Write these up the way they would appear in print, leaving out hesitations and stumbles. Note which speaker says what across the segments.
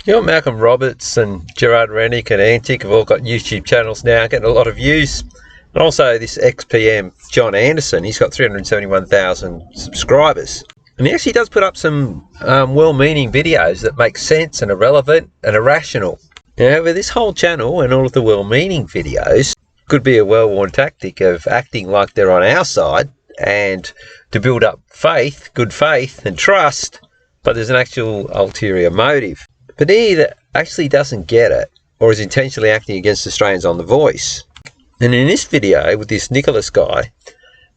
Speaker 1: You know, Malcolm Roberts and Gerard Rennick and Antic have all got YouTube channels now, getting a lot of views. And also this ex-PM, John Anderson, he's got 371,000 subscribers. And he actually does put up some well-meaning videos that make sense and are relevant and are rational. Now, with this whole channel and all of the well-meaning videos, could be a well-worn tactic of acting like they're on our side and to build up faith, good faith and trust, but there's an actual ulterior motive. But he that actually doesn't get it or is intentionally acting against Australians on The Voice. And in this video with this Nicholas guy,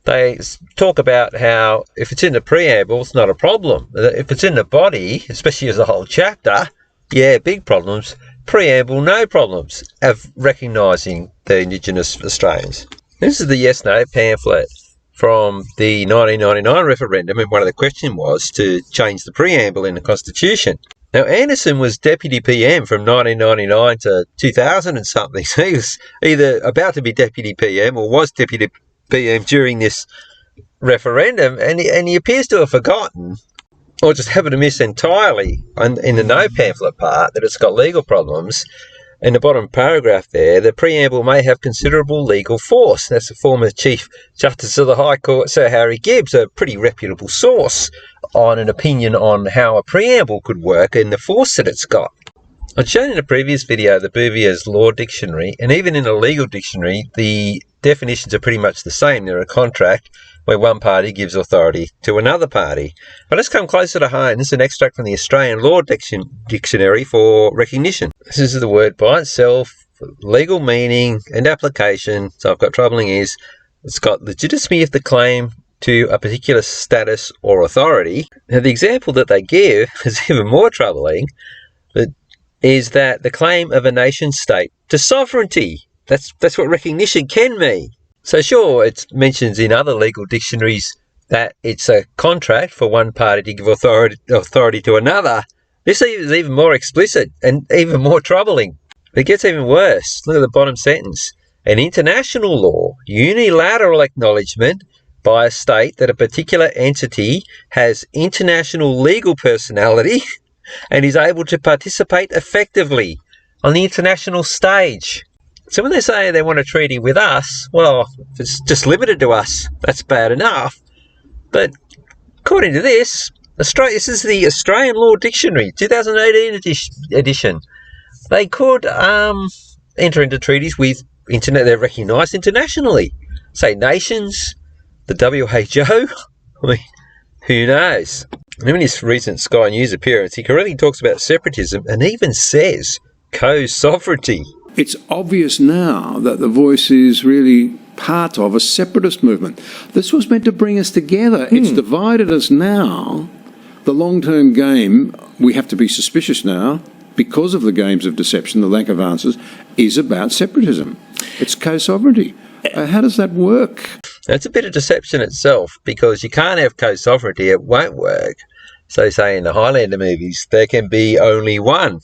Speaker 1: they talk about how if it's in the preamble, it's not a problem. If it's in the body, especially as a whole chapter, yeah, big problems. Preamble, no problems of recognising the Indigenous Australians. This is the Yes No pamphlet from the 1999 referendum, and one of the questions was to change the preamble in the Constitution. Now, Anderson was Deputy PM from 1999 to 2000 and something, so he was either about to be Deputy PM or was Deputy PM during this referendum, and he appears to have forgotten, or just happened to miss entirely in the no pamphlet part, that it's got legal problems. In the bottom paragraph there, the preamble may have considerable legal force. That's the former Chief Justice of the High Court, Sir Harry Gibbs, a pretty reputable source on an opinion on how a preamble could work and the force that it's got. I'd shown in a previous video the Bouvier's Law Dictionary, and even in a legal dictionary, the definitions are pretty much the same. They're a contract where one party gives authority to another party. But let's come closer to home. This is an extract from the Australian Law Dictionary for recognition. This is the word by itself, legal meaning and application. So I've got troubling is, it's got legitimacy of the claim to a particular status or authority. Now the example that they give is even more troubling, but is that the claim of a nation state to sovereignty. That's what recognition can mean. So sure, it mentions in other legal dictionaries that it's a contract for one party to give authority to another. This is even more explicit and even more troubling. It gets even worse. Look at the bottom sentence. An international law, unilateral acknowledgement by a state that a particular entity has international legal personality and is able to participate effectively on the international stage. So when they say they want a treaty with us, well, if it's just limited to us, that's bad enough. But according to this is the Australian Law Dictionary, 2018 edition. They could enter into treaties with they're recognised internationally. Say nations, the WHO, I mean, who knows? And in his recent Sky News appearance, he correctly talks about separatism and even says co-sovereignty.
Speaker 2: It's obvious now that The Voice is really part of a separatist movement. This was meant to bring us together. It's divided us now. The long-term game, we have to be suspicious now, because of the games of deception, the lack of answers, is about separatism. It's co-sovereignty. How does that work?
Speaker 1: It's a bit of deception itself, because you can't have co-sovereignty. It won't work. So say in the Highlander movies, there can be only one.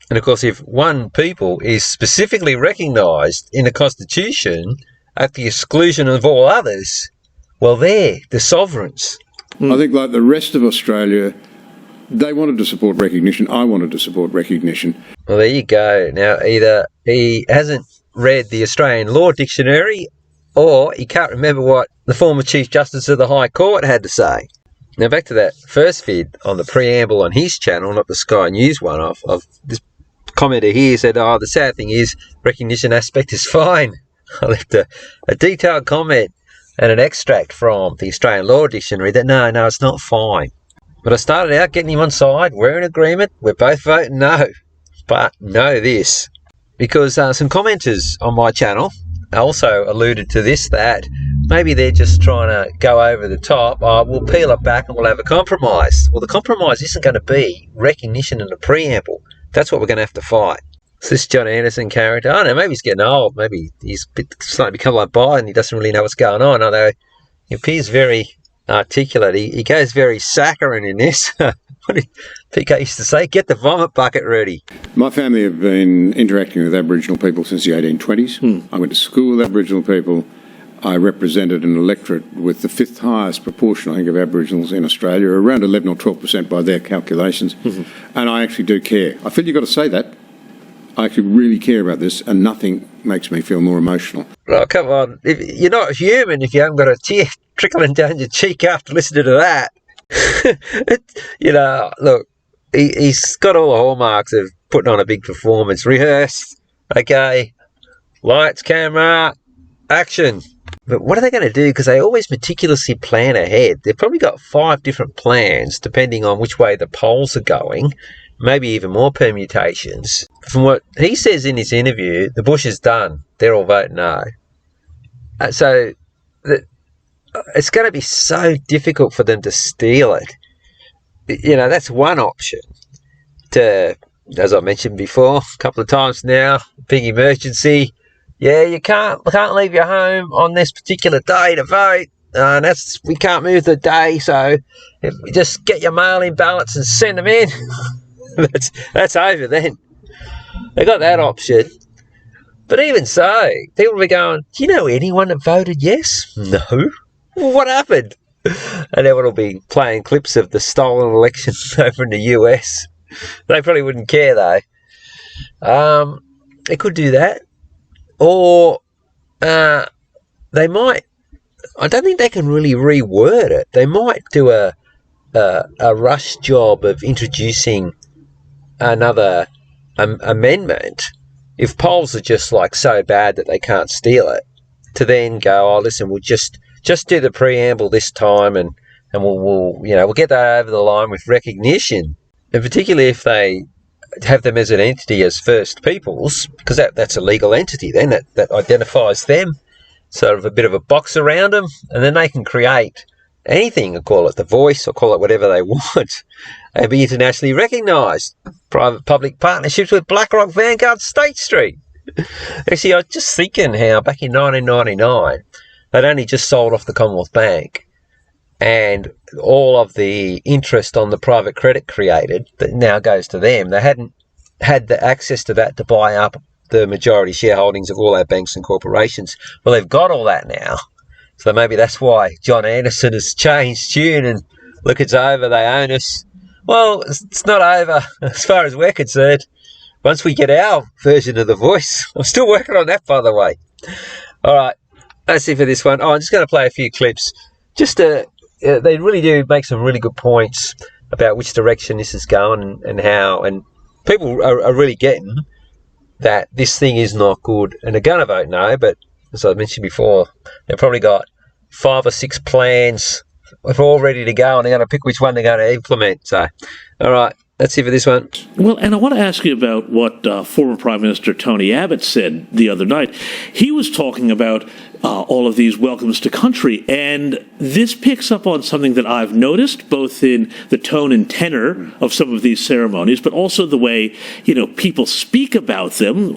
Speaker 1: And of course, if one people is specifically recognised in the Constitution at the exclusion of all others, well, they're the sovereigns.
Speaker 2: I think like the rest of Australia, they wanted to support recognition. I wanted to support recognition.
Speaker 1: Well, there you go. Now, either he hasn't read the Australian Law Dictionary or he can't remember what the former Chief Justice of the High Court had to say. Now, back to that first vid on the preamble on his channel, not the Sky News one, of this commenter here said, oh, the sad thing is recognition aspect is fine. I left a detailed comment and an extract from the Australian Law Dictionary that no, it's not fine. But I started out getting him on side. We're in agreement. We're both voting no. But know this, because some commenters on my channel also alluded to this, that maybe they're just trying to go over the top. We'll peel it back and we'll have a compromise. Well, the compromise isn't going to be recognition in the preamble. That's what we're going to have to fight. So this John Anderson character, I don't know, maybe he's getting old. Maybe he's starting to become like Biden. He doesn't really know what's going on, although he appears very articulate. He goes very saccharine in this. What did PK used to say? Get the vomit bucket ready.
Speaker 2: My family have been interacting with Aboriginal people since the 1820s. I went to school with Aboriginal people. I represented an electorate with the fifth highest proportion, I think, of Aboriginals in Australia, around 11 or 12% by their calculations. Mm-hmm. And I actually do care. I feel you've got to say that. I actually really care about this, and nothing makes me feel more emotional.
Speaker 1: Oh, come on. You're not human if you haven't got a tear trickling down your cheek after listening to that. Look, he's got all the hallmarks of putting on a big performance. Rehearsed, okay, lights, camera, action. But what are they going to do? Because they always meticulously plan ahead. They've probably got 5 different plans, depending on which way the polls are going. Maybe even more permutations. From what he says in his interview, the Bush is done. They're all voting no. So it's going to be so difficult for them to steal it. That's one option. As I mentioned before, a couple of times now, big emergency. Yeah, you can't leave your home on this particular day to vote. We can't move the day, so if we just get your mail-in ballots and send them in. That's over then. They got that option. But even so, people will be going, do you know anyone that voted yes? No. Well, what happened? And everyone will be playing clips of the stolen election over in the US. They probably wouldn't care, though. They could do that. Or they might... I don't think they can really reword it. They might do a rush job of introducing another amendment if polls are just so bad that they can't steal it, to then go, oh, listen, we'll just do the preamble this time and we'll get that over the line with recognition. And particularly if they have them as an entity as First Peoples, because that's a legal entity then that identifies them, sort of a bit of a box around them, and then they can create anything, or call it the Voice, or call it whatever they want, and be internationally recognised. Private-public partnerships with BlackRock, Vanguard, State Street. Actually, I was just thinking how back in 1999, they'd only just sold off the Commonwealth Bank, and all of the interest on the private credit created that now goes to them. They hadn't had the access to that to buy up the majority shareholdings of all our banks and corporations. Well, they've got all that now. So maybe that's why John Anderson has changed tune and look, it's over, they own us. Well, it's not over as far as we're concerned. Once we get our version of The Voice. I'm still working on that, by the way. All right, that's it for this one. I'm just going to play a few clips. They really do make some really good points about which direction this is going and how. And people are really getting that this thing is not good. And they're going to vote no, but as I mentioned before, they've probably got 5 or 6 plans. We're all ready to go, and they're going to pick which one they're going to implement. So, all right, that's it for this one.
Speaker 3: Well, and I want to ask you about what former Prime Minister Tony Abbott said the other night. He was talking about all of these welcomes to country, and this picks up on something that I've noticed, both in the tone and tenor of some of these ceremonies, but also the way people speak about them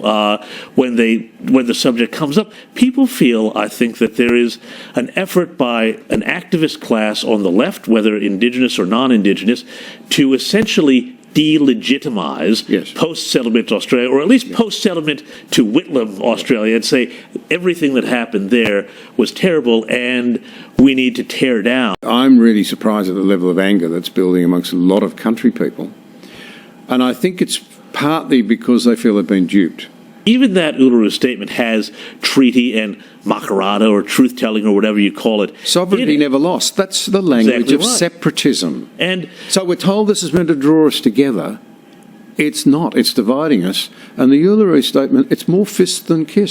Speaker 3: when the subject comes up. People feel, I think, that there is an effort by an activist class on the left, whether Indigenous or non-Indigenous, to essentially delegitimize post-settlement Australia, or at least post-settlement to Whitlam, Australia, and say everything that happened there was terrible and we need to tear down.
Speaker 2: I'm really surprised at the level of anger that's building amongst a lot of country people. And I think it's partly because they feel they've been duped.
Speaker 3: Even that Uluru Statement has treaty and makarata or truth-telling or whatever you call it.
Speaker 2: Sovereignty never lost. That's the language of separatism.
Speaker 3: And
Speaker 2: so we're told this is meant to draw us together. It's not. It's dividing us. And the Uluru Statement, it's more fist than kiss.